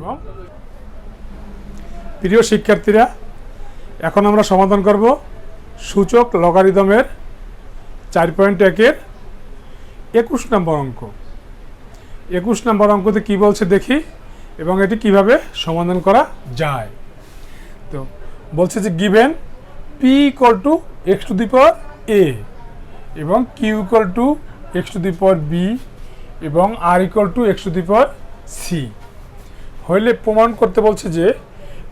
এবং প্রিয় শিক্ষার্থীরা, এখন আমরা সমাধান করব সূচক লগারিদমের 4.1-এর 21 নম্বর অঙ্ক। 21 নম্বর অঙ্কতে কি বলছে দেখি এবং এটি কিভাবে সমাধান করা যায়। তো বলছে যে গিভেন p = x⁴ a এবং q = x⁴b এবং r = x⁴c হইলে প্রমাণ করতে বলছে যে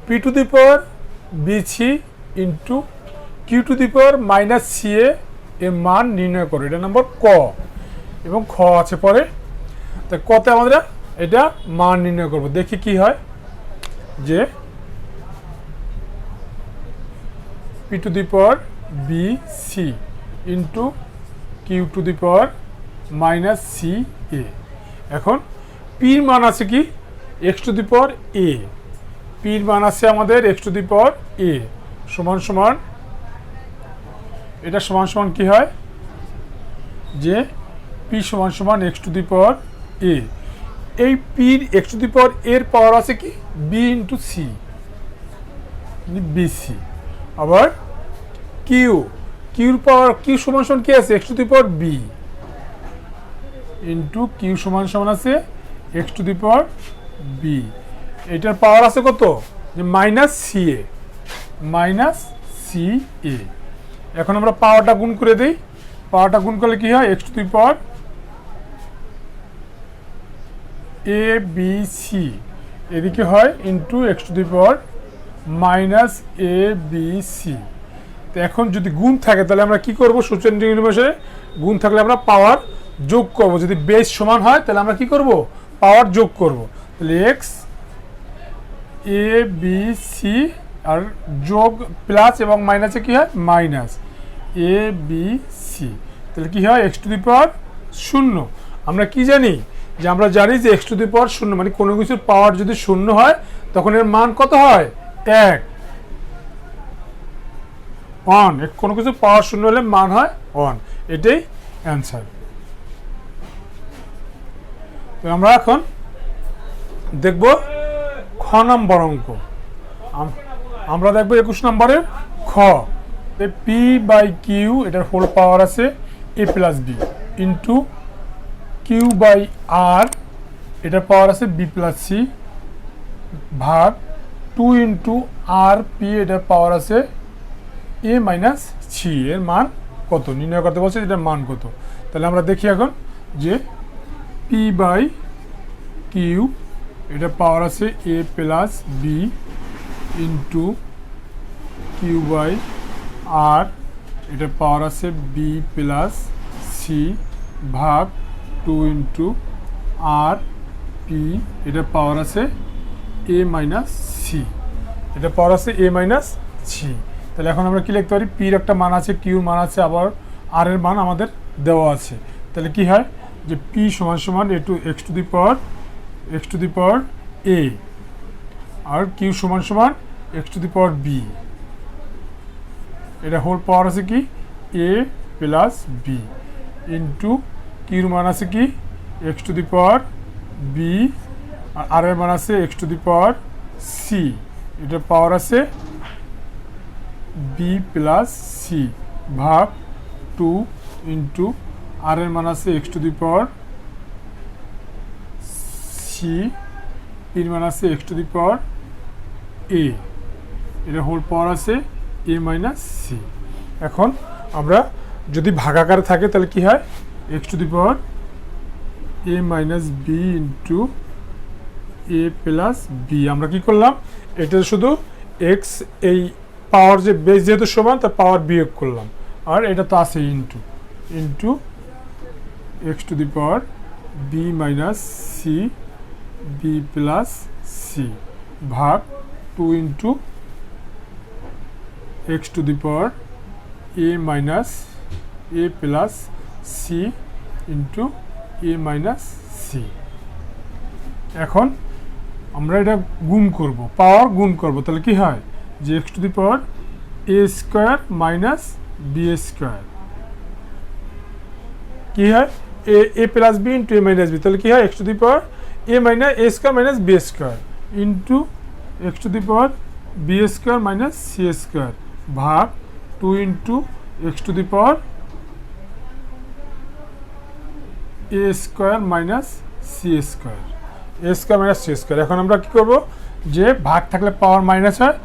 p⁴bc ইন্টু q⁻−ca এর মান নির্ণয় করো। এটা নম্বর ক এবং খ আছে পরে। তো কতে আমরা এটা মান নির্ণয় করব। দেখি কি হয় যে p⁵bc ইন্টু q⁻−ca। এখন পির মান আছে কি x⁴a, পির মান আছে আমাদের x⁴a সমান সমান, এটা সমান সমান কি হয় যে p সমান সমান x⁴a। এই পির x⁴a এর পাওয়ার আছে কি b ইন্টু c, bc। আবার কিউর পাওয়ার q সমান সমান কি আছে x⁴b ইন্টু q সমান সমান আছে x⁴b। এটার পাওয়ার আছে কত যে -ca। এখন আমরা পাওয়ারটা গুণ করে দিই। পাওয়ারটা গুণ করলে কি হয় x⁴abc এদিকে হয় ইন্টু x⁻−abc। তো এখন যদি গুণ থাকে তাহলে আমরা কি করব, সূচক নির্ণয়ে গুণ থাকলে আমরা পাওয়ার যোগ করব। যদি বেস সমান হয় তাহলে আমরা কি করব, পাওয়ার যোগ করব। তাহলে x⁻abc আর যোগ প্লাস এবং মাইনাসে কি হয় -abc। তাহলে কি হয় x⁴0। আমরা কি জানি যে আমরা জানি যে x⁴0 মানে কোনো কিছুর পাওয়ার যদি 0 হয় তখন এর মান কত হয় 1। কোনো কিছুর পাওয়ার 0 হলে মান হয় 1। এটাই অ্যান্সার। তো আমরা এখন দেখব খ নম্বর অঙ্ক। আমরা দেখব 21 নম্বরের খ। p/q এটার হোল পাওয়ার আছে a+b ইন্টু q/r এটার পাওয়ার আছে b+c ভাগ 2 ইন্টু rp এটার পাওয়ার আছে a-c। এর মান কত নির্ণয় করতে বলছে, এটার মান কত। তাহলে আমরা দেখি এখন যে p/q এটার পাওয়ার আছে a+b ইন্টু q/r এটার পাওয়ার আছে b+c ভাগ 2 ইন্টু rp এটার পাওয়ার আছে a-c। এটার পাওয়ার আছে a-c। তাহলে এখন আমরা কি লিখতে পারি, পির একটা মান আছে, কিউর মান আছে, আবার আর এর মান আমাদের দেওয়া আছে। তাহলে কি হয় যে p সমান সমান x⁴a আর q সমান সমান x⁴b। এটা হোল পাওয়ার আছে কি a+b ইন্টু কিউর মান আছে কি x⁴b আর এর মান আছে x⁴c। এটার পাওয়ার আছে b+c ভাগ 2 ইন্টু আর এর মান আছে x⁴c, এর মান আছে x⁴a। এটা হোল পাওয়ার আছে a-c। এখন আমরা যদি ভাগাকারে থাকে তাহলে কি হয় x⁴a-b ইন্টু a+b। আমরা কি করলাম, এটা শুধু x এই পাওয়ার যে বেস যেহেতু সমান তার পাওয়ার বিয়োগ করলাম, আর এটা তো আছে ইন্টু x⁴b-c b+c ভাগ 2 ইন্টু x⁴a-c ইন্টু a-c। এখন আমরা এটা গুণ করব, পাওয়ার গুণ করব। তাহলে কি হয় যে x⁴a² - b² কি হয় a+b ইন্টু a-b। তাহলে কি হয় x⁴a - a² - b²। Into x to the power B square minus C square ভাগ 2 into x to the power A square minus C square A square minus C square. এখন আমরা কী করবো, যে ভাগ থাকলে পাওয়ার মাইনাস হয়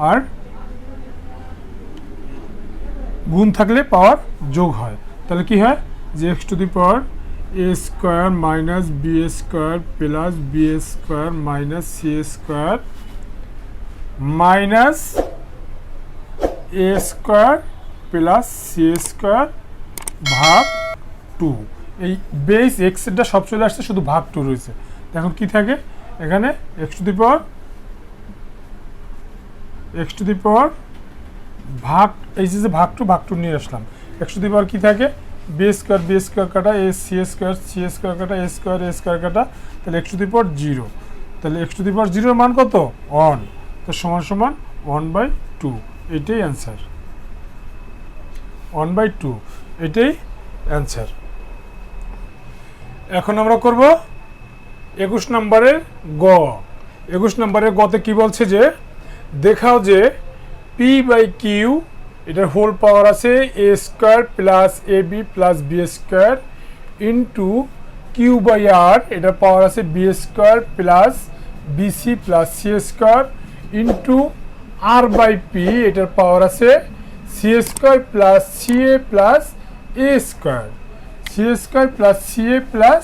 আর গুণ থাকলে পাওয়ার যোগ হয়, তাহলে কি হয় যে X to the power A square minus B square plus B square minus C square minus A square plus C square ভাগ 2। এই বেস এক্সটা সব চলে আসছে, শুধু ভাগ 2 রয়েছে। এখন কি থাকে এখানে, এক্স টু দি পাওয়ার ভাগ, এই যে ভাগ 2 নিয়ে আসলাম, এক্স টু দি পাওয়ার কী থাকে, বি স্কোয়ার কাটা এ সি স্কোয়ার কাটা এ স্কোয়ার কাটা, তাহলে এক্স টু দি পাওয়ার 0। তাহলে এক্স টু দি পাওয়ার 0 মান কত, 1, তো সমান সমান 1/2, এটাই অ্যান্সার, 1/2 এটাই অ্যান্সার। এখন আমরা করব 21 নম্বরের গ। 21 নম্বরের গতে কি বলছে, যে দেখাও যে পি বাই কিউ এটার হোল পাওয়ার আছে এ square plus A B plus B square into Q by R এটার পাওয়ার আছে B square plus BC plus C square into R by P এটার পাওয়ার আছে সি স্কোয়ার প্লাস সি এ plus এ square, C square plus C এ plus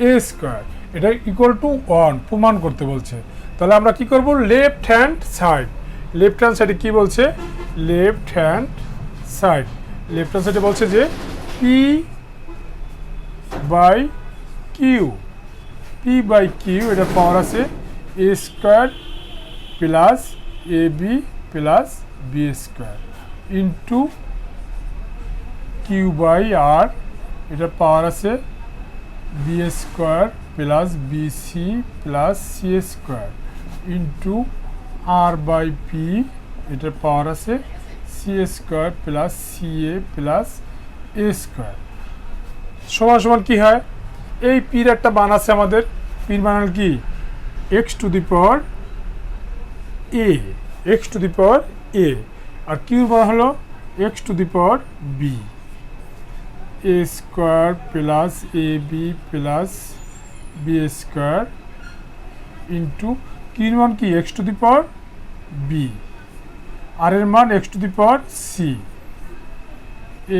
এ square, এটা equal to 1 প্রমাণ করতে বলছে। তাহলে আমরা কি করব, লেফট হ্যান্ড সাইডে কি বলছে, লেফট হ্যান্ড সাইডে বলছে যে পি বাই কিউ এটা পাওয়ার আছে এ square plus A B plus B square into Q by R এটা পাওয়ার আছে B square plus BC plus C square into R by P এটার পাওয়ার আছে সি স্কোয়ার প্লাস সি এ plus এ square সমান সমান কী হয়, এই পির একটা মান আছে আমাদের, পির মান হল কি এক্স টু দি পাওয়ার এ, আর কিউর মান হলো x to the power b, a square plus A B plus B square into কির মান কি x to the power b, R এর মান x to the power c,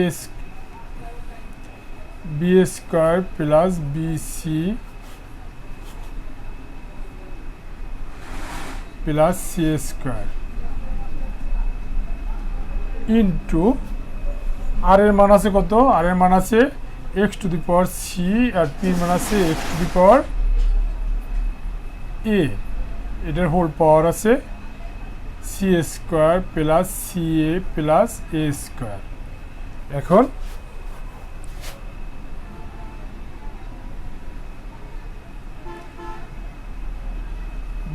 S b square plus BC plus C square into R এর মান আছে কত, R এর মান আছে x to the power c, আর পির মান আছে এক্স টু দি পাওয়ার এ, এটার হোল পাওয়ার আছে সি স্কোয়ার প্লাস সি এ প্লাস এ স্কোয়ার। এখন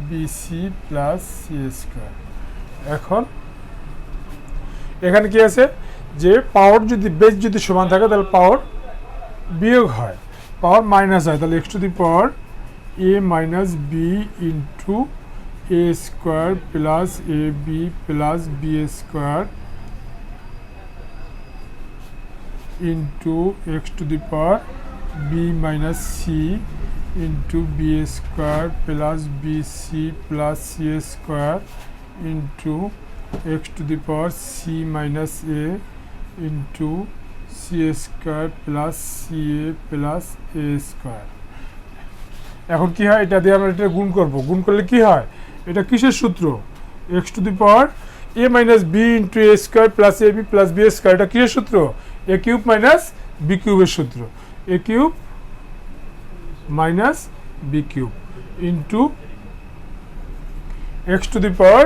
বিসি প্লাস সি স্কোয়ার। এখন এখানে কি আছে, যে পাওয়ার যদি বেস যদি সমান থাকে তাহলে পাওয়ার বিয়োগ হয়, পাওয়ার মাইনাস হয়, তাহলে X to the power A minus B into A square plus A B plus B square into x to the power B minus C into B square plus B C plus C square into x to the power C minus A into C square plus C A plus A square. এখন কি হয়, এটা দিয়ে আমরা এটা গুণ করব, গুণ করলে কি হয়, এটা কিসের সূত্র, x to the power A minus B into A square plus A B plus B square, এটা কিসের সূত্র, এ কিউব মাইনাস বি কিউবের সূত্র, a cube minus b cube into x to the power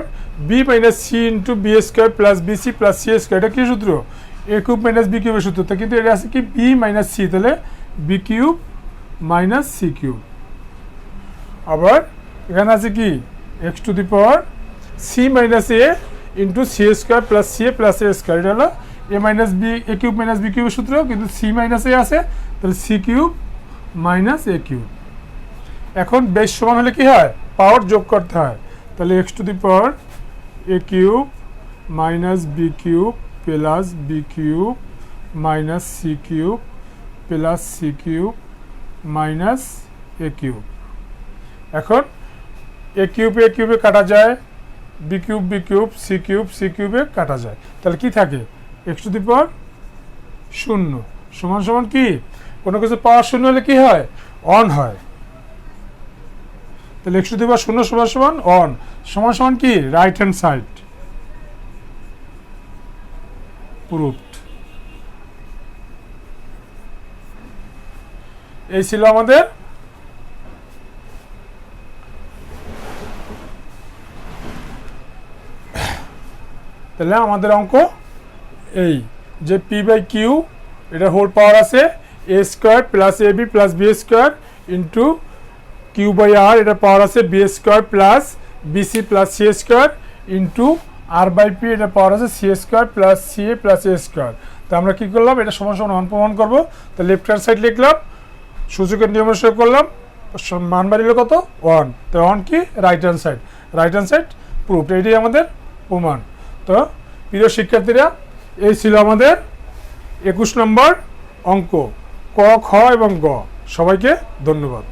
B minus C into B square plus B C plus C square, এটা কি সূত্র, a cube minus B কিউবের সূত্র, তা কিন্তু এটা আছে কি বি মাইনাস সি, তাহলে B cube minus C cube. আবার এখানে আছে কি x to the power C minus A into C square plus C A plus A square, এটা হলো A minus B, A cube minus B কিউবের সূত্র, কিন্তু সি মাইনাস এ আছে, তাহলে সি কিউব মাইনাস এ কিউব। এখন বেস সমান হলে কি হয়, পাওয়ার যোগ করতে হয়। তাহলে X to the power A cube minus b cube plus b cube minus C cube plus c cube minus A cube. এখন এ কিউবে কাটা যায়, বি কিউব সি কিউবে কাটা যায়। তাহলে কি থাকে? এক্স টু দি পাওয়ার 0 সমান সমান কি? কোনো কিছু পাওয়ার 0 হলে কি হয়? অন হয়। তাহলে এক্স টু দি পাওয়ার 0 সমান সমান অন সমান সমান কি? Right hand side. প্রুফড। এই ছিল আমাদের তাহলে আমাদের অঙ্ক এই যে পি বাই কিউ এটা হোল পাওয়ার আছে এ square plus A B plus B square into Q by R এটা পাওয়ার আছে B square plus BC plus C square into R by P এটা পাওয়ার আছে সি স্কোয়ার প্লাস সি এ plus এ square. তো আমরা কী করলাম? এটা সমান সমান অন প্রমাণ করবো। তো লেফট হ্যান্ড সাইড লিখলাম, সূচকের নিয়ম অনুসারে করলাম, মান বাড়িল কত? 1। তো 1 কি? Right hand side proof. এটাই আমাদের প্রমাণ। তো প্রিয় শিক্ষার্থীরা, এই ছিল আমাদের 21 নম্বর অঙ্ক ক, খ এবং গ। সবাইকে ধন্যবাদ।